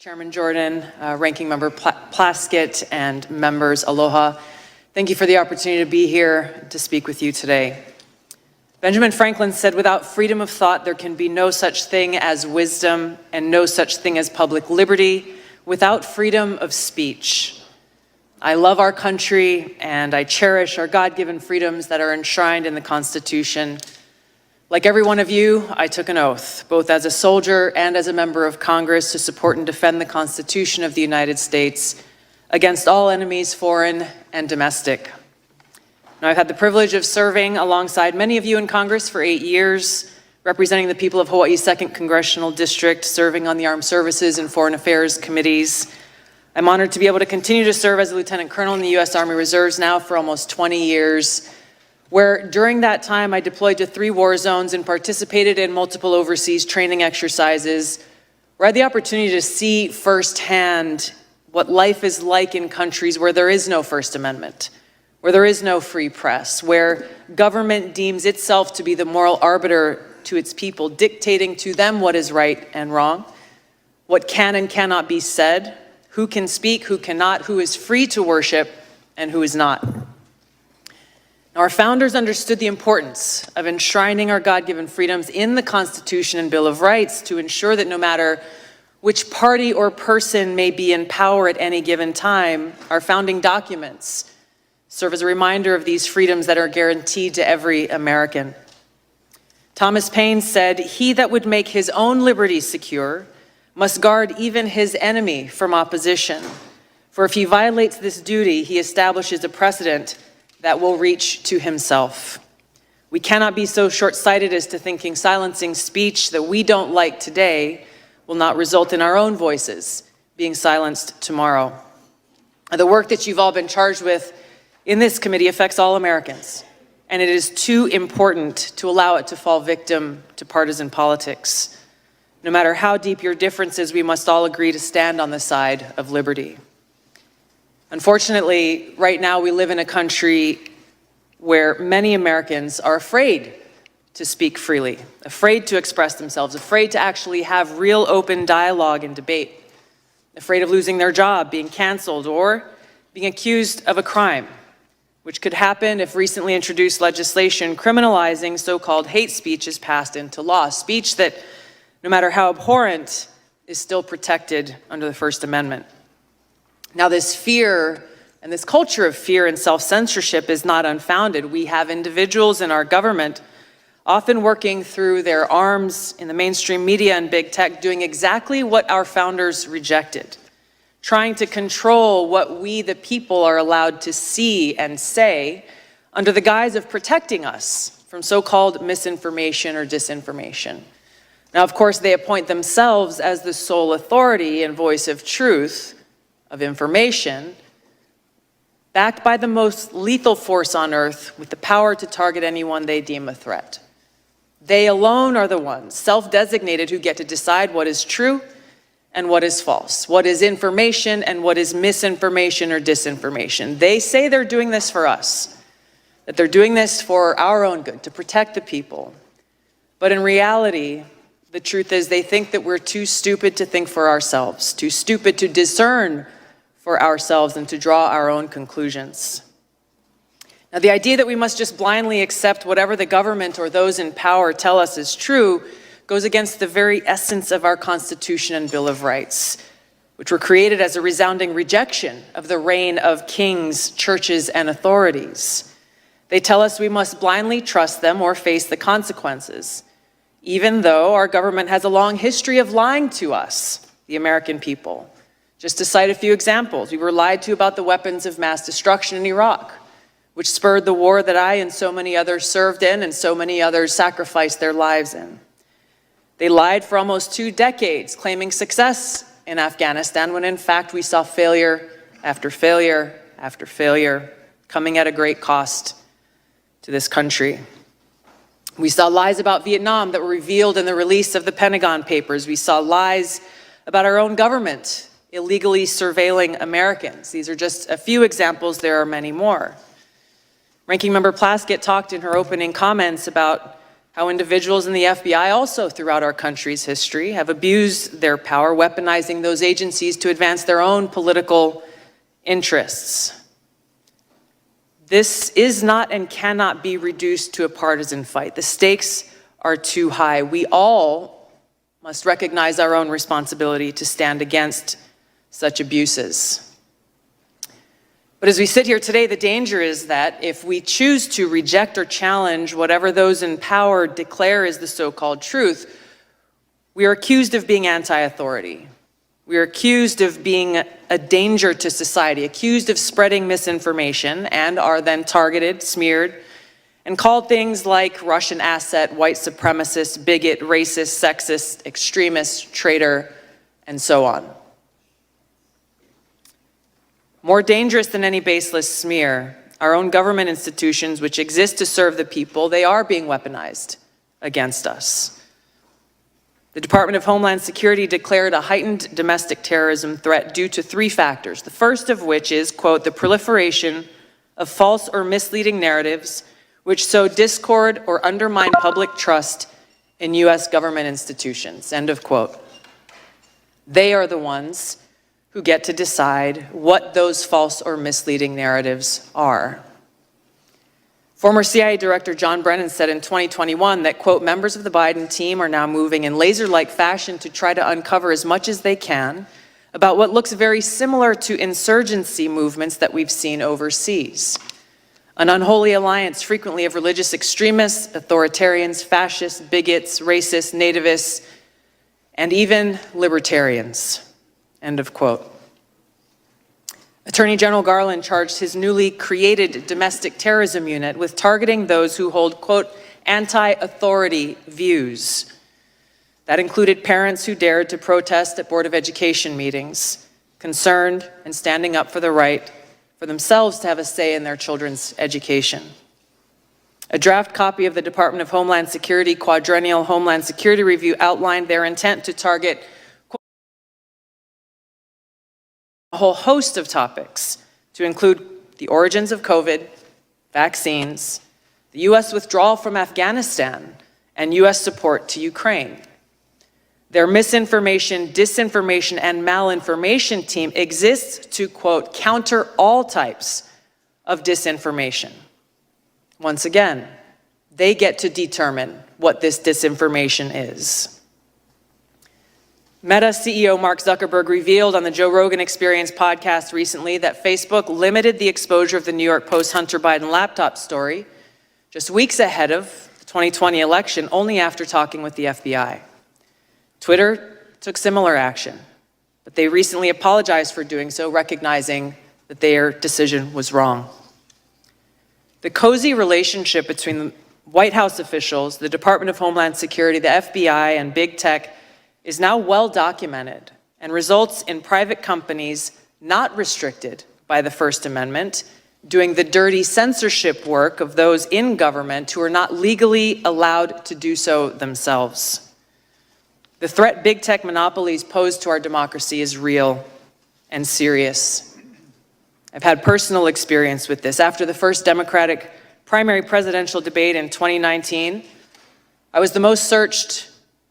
Chairman Jordan, Ranking Member Plaskett, and members, aloha. Thank you for the opportunity to be here to speak with you today. Benjamin Franklin said, without freedom of thought, there can be no such thing as wisdom and no such thing as public liberty without freedom of speech. I love our country and I cherish our God-given freedoms that are enshrined in the Constitution. Like every one of you, I took an oath, both as a soldier and as a member of Congress, to support and defend the Constitution of the United States against all enemies, foreign and domestic. Now, I've had the privilege of serving alongside many of you in Congress for 8 years, representing the people of Hawaii's 2nd Congressional District, serving on the Armed Services and Foreign Affairs Committees. I'm honored to be able to continue to serve as a Lieutenant Colonel in the U.S. Army Reserves now for almost 20 years, where during that time I deployed to 3 war zones and participated in multiple overseas training exercises, where I had the opportunity to see firsthand what life is like in countries where there is no First Amendment, where there is no free press, where government deems itself to be the moral arbiter to its people, dictating to them what is right and wrong, what can and cannot be said, who can speak, who cannot, who is free to worship, and who is not. Our founders understood the importance of enshrining our God-given freedoms in the Constitution and Bill of Rights to ensure that no matter which party or person may be in power at any given time, our founding documents serve as a reminder of these freedoms that are guaranteed to every American. Thomas Paine said, "He that would make his own liberty secure must guard even his enemy from opposition. For if he violates this duty, he establishes a precedent that will reach to himself." We cannot be so short-sighted as to thinking silencing speech that we don't like today will not result in our own voices being silenced tomorrow. The work that you've all been charged with in this committee affects all Americans, and it is too important to allow it to fall victim to partisan politics. No matter how deep your differences, we must all agree to stand on the side of liberty. Unfortunately, right now we live in a country where many Americans are afraid to speak freely, afraid to express themselves, afraid to actually have real open dialogue and debate, afraid of losing their job, being canceled, or being accused of a crime, which could happen if recently introduced legislation criminalizing so-called hate speech is passed into law, speech that, no matter how abhorrent, is still protected under the First Amendment. Now, this fear and this culture of fear and self-censorship is not unfounded. We have individuals in our government often working through their arms in the mainstream media and big tech, doing exactly what our founders rejected, trying to control what we, the people, are allowed to see and say under the guise of protecting us from so-called misinformation or disinformation. Now, of course, they appoint themselves as the sole authority and voice of truth, of information, backed by the most lethal force on earth with the power to target anyone they deem a threat. They alone are the ones, self-designated, who get to decide what is true and what is false, what is information and what is misinformation or disinformation. They say they're doing this for us, that they're doing this for our own good, to protect the people. But in reality, the truth is they think that we're too stupid to think for ourselves, too stupid to discern for ourselves and to draw our own conclusions. Now, the idea that we must just blindly accept whatever the government or those in power tell us is true goes against the very essence of our Constitution and Bill of Rights, which were created as a resounding rejection of the reign of kings, churches, and authorities. They tell us we must blindly trust them or face the consequences, even though our government has a long history of lying to us, the American people. Just to cite a few examples, we were lied to about the weapons of mass destruction in Iraq, which spurred the war that I and so many others served in and so many others sacrificed their lives in. They lied for almost 2 decades, claiming success in Afghanistan, when in fact we saw failure after failure after failure, coming at a great cost to this country. We saw lies about Vietnam that were revealed in the release of the Pentagon Papers. We saw lies about our own government illegally surveilling Americans. These are just a few examples. There are many more. Ranking Member Plaskett talked in her opening comments about how individuals in the FBI also throughout our country's history have abused their power, weaponizing those agencies to advance their own political interests. This is not and cannot be reduced to a partisan fight. The stakes are too high. We all must recognize our own responsibility to stand against such abuses. But as we sit here today, the danger is that if we choose to reject or challenge whatever those in power declare is the so-called truth, we are accused of being anti-authority. We are accused of being a danger to society, accused of spreading misinformation, and are then targeted, smeared, and called things like Russian asset, white supremacist, bigot, racist, sexist, extremist, traitor, and so on. More dangerous than any baseless smear, our own government institutions, which exist to serve the people, they are being weaponized against us. The Department of Homeland Security declared a heightened domestic terrorism threat due to 3 factors, the first of which is, quote, the proliferation of false or misleading narratives which sow discord or undermine public trust in U.S. government institutions, end of quote. They are the ones who get to decide what those false or misleading narratives are. Former CIA Director John Brennan said in 2021 that, quote, members of the Biden team are now moving in laser-like fashion to try to uncover as much as they can about what looks very similar to insurgency movements that we've seen overseas. An unholy alliance frequently of religious extremists, authoritarians, fascists, bigots, racists, nativists, and even libertarians. End of quote. Attorney General Garland charged his newly created domestic terrorism unit with targeting those who hold, quote, anti-authority views. That included parents who dared to protest at Board of Education meetings, concerned and standing up for the right for themselves to have a say in their children's education. A draft copy of the Department of Homeland Security Quadrennial Homeland Security Review outlined their intent to target a whole host of topics, to include the origins of COVID, vaccines, the U.S. withdrawal from Afghanistan, and U.S. support to Ukraine. Their misinformation, disinformation, and malinformation team exists to, quote, counter all types of disinformation. Once again, they get to determine what this disinformation is. Meta CEO Mark Zuckerberg revealed on the Joe Rogan Experience podcast recently that Facebook limited the exposure of the New York Post Hunter Biden laptop story just weeks ahead of the 2020 election, only after talking with the FBI. Twitter took similar action, but they recently apologized for doing so, recognizing that their decision was wrong. The cozy relationship between the White House officials, the Department of Homeland Security, the FBI, and big tech is now well documented and results in private companies not restricted by the First Amendment doing the dirty censorship work of those in government who are not legally allowed to do so themselves. The threat big tech monopolies pose to our democracy is real and serious. I've had personal experience with this. After the first Democratic primary presidential debate in 2019, I was the most searched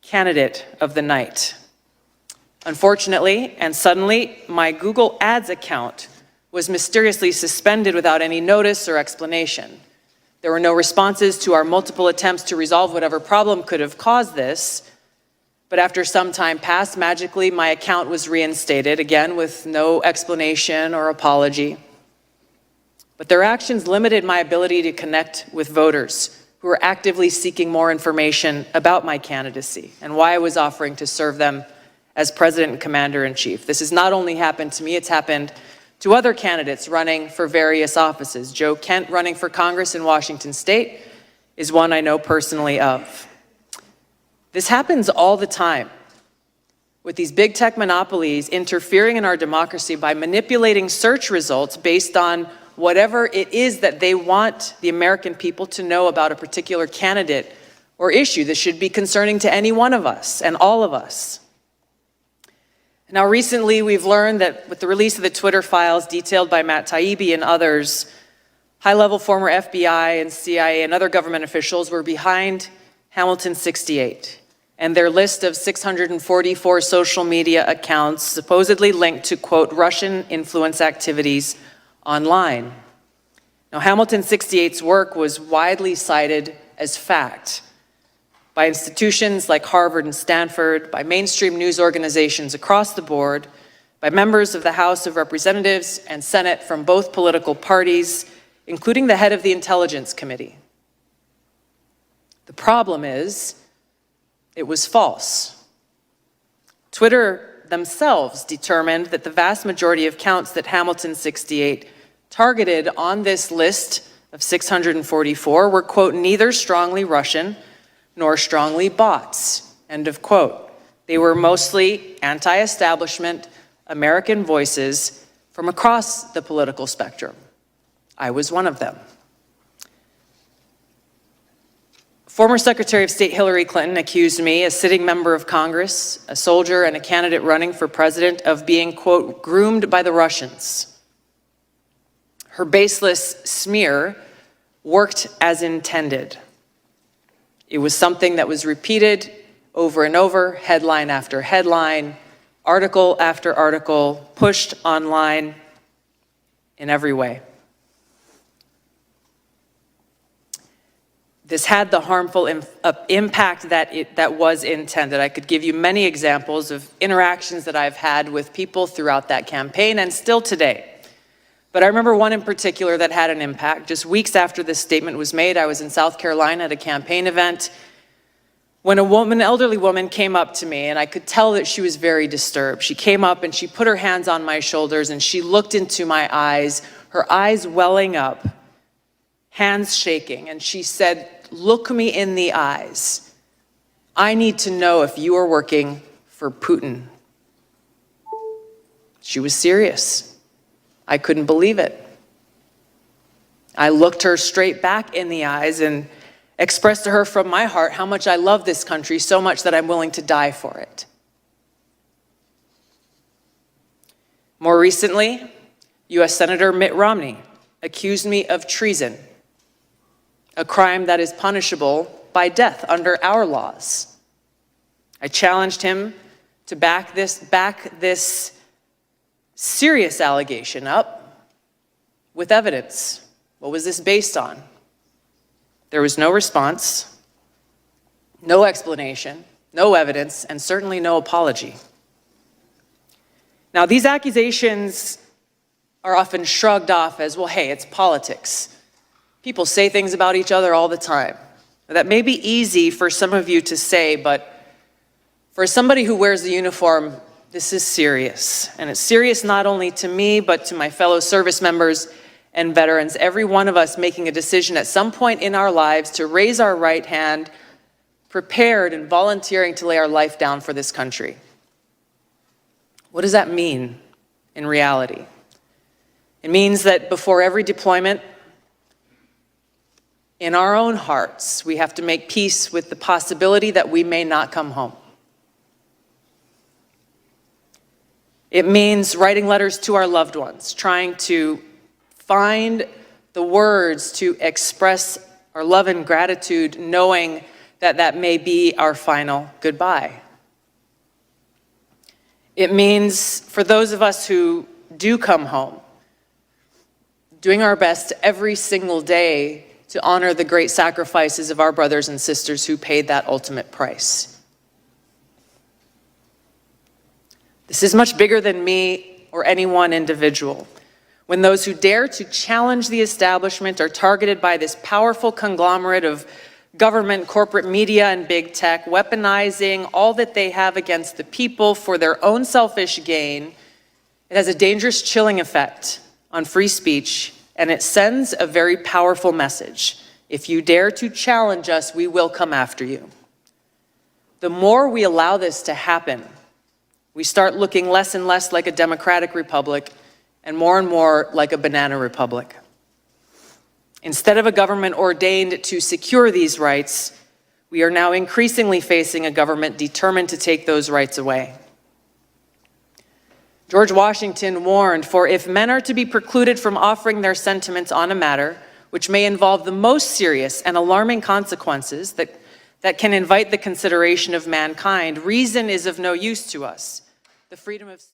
candidate of the night. Unfortunately, and suddenly, my Google Ads account was mysteriously suspended without any notice or explanation. There were no responses to our multiple attempts to resolve whatever problem could have caused this, but after some time passed, magically my account was reinstated, again with no explanation or apology. But their actions limited my ability to connect with voters who were actively seeking more information about my candidacy and why I was offering to serve them as President and Commander-in-Chief. This has not only happened to me, it's happened to other candidates running for various offices. Joe Kent, running for Congress in Washington State, is one I know personally of. This happens all the time, with these big tech monopolies interfering in our democracy by manipulating search results based on whatever it is that they want the American people to know about a particular candidate or issue that should be concerning to any one of us and all of us. Now, recently, we've learned that with the release of the Twitter files detailed by Matt Taibbi and others, high-level former FBI and CIA and other government officials were behind Hamilton 68, and their list of 644 social media accounts supposedly linked to, quote, Russian influence activities online. Now, Hamilton 68's work was widely cited as fact by institutions like Harvard and Stanford, by mainstream news organizations across the board, by members of the House of Representatives and Senate from both political parties, including the head of the Intelligence Committee. The problem is, it was false. Twitter themselves determined that the vast majority of accounts that Hamilton 68 targeted on this list of 644 were, quote, neither strongly Russian nor strongly bots, end of quote. They were mostly anti-establishment American voices from across the political spectrum. I was one of them. Former Secretary of State Hillary Clinton accused me, a sitting member of Congress, a soldier, and a candidate running for president, of being, quote, groomed by the Russians. Her baseless smear worked as intended. It was something that was repeated over and over, headline after headline, article after article, pushed online in every way. This had the harmful impact that was intended. I could give you many examples of interactions that I've had with people throughout that campaign and still today. But I remember one in particular that had an impact. Just weeks after this statement was made, I was in South Carolina at a campaign event when an elderly woman came up to me, and I could tell that she was very disturbed. She came up and she put her hands on my shoulders and she looked into my eyes, her eyes welling up, hands shaking, and she said, "Look me in the eyes. I need to know if you are working for Putin." She was serious. I couldn't believe it. I looked her straight back in the eyes and expressed to her from my heart how much I love this country, so much that I'm willing to die for it. More recently, U.S. Senator Mitt Romney accused me of treason, a crime that is punishable by death under our laws. I challenged him to back this serious allegation up with evidence. What was this based on? There was no response, no explanation, no evidence, and certainly no apology. Now, these accusations are often shrugged off as, well, hey, it's politics. People say things about each other all the time. That may be easy for some of you to say, but for somebody who wears the uniform, this is serious. And it's serious not only to me, but to my fellow service members and veterans, every one of us making a decision at some point in our lives to raise our right hand, prepared and volunteering to lay our life down for this country. What does that mean in reality? It means that before every deployment, in our own hearts, we have to make peace with the possibility that we may not come home. It means writing letters to our loved ones, trying to find the words to express our love and gratitude, knowing that that may be our final goodbye. It means for those of us who do come home, doing our best every single day to honor the great sacrifices of our brothers and sisters who paid that ultimate price. This is much bigger than me or any one individual. When those who dare to challenge the establishment are targeted by this powerful conglomerate of government, corporate media, and big tech, weaponizing all that they have against the people for their own selfish gain, it has a dangerous chilling effect on free speech, and it sends a very powerful message. If you dare to challenge us, we will come after you. The more we allow this to happen, we start looking less and less like a democratic republic and more like a banana republic. Instead of a government ordained to secure these rights, we are now increasingly facing a government determined to take those rights away. George Washington warned, "For if men are to be precluded from offering their sentiments on a matter which may involve the most serious and alarming consequences, that that can invite the consideration of mankind. Reason is of no use to us. The freedom of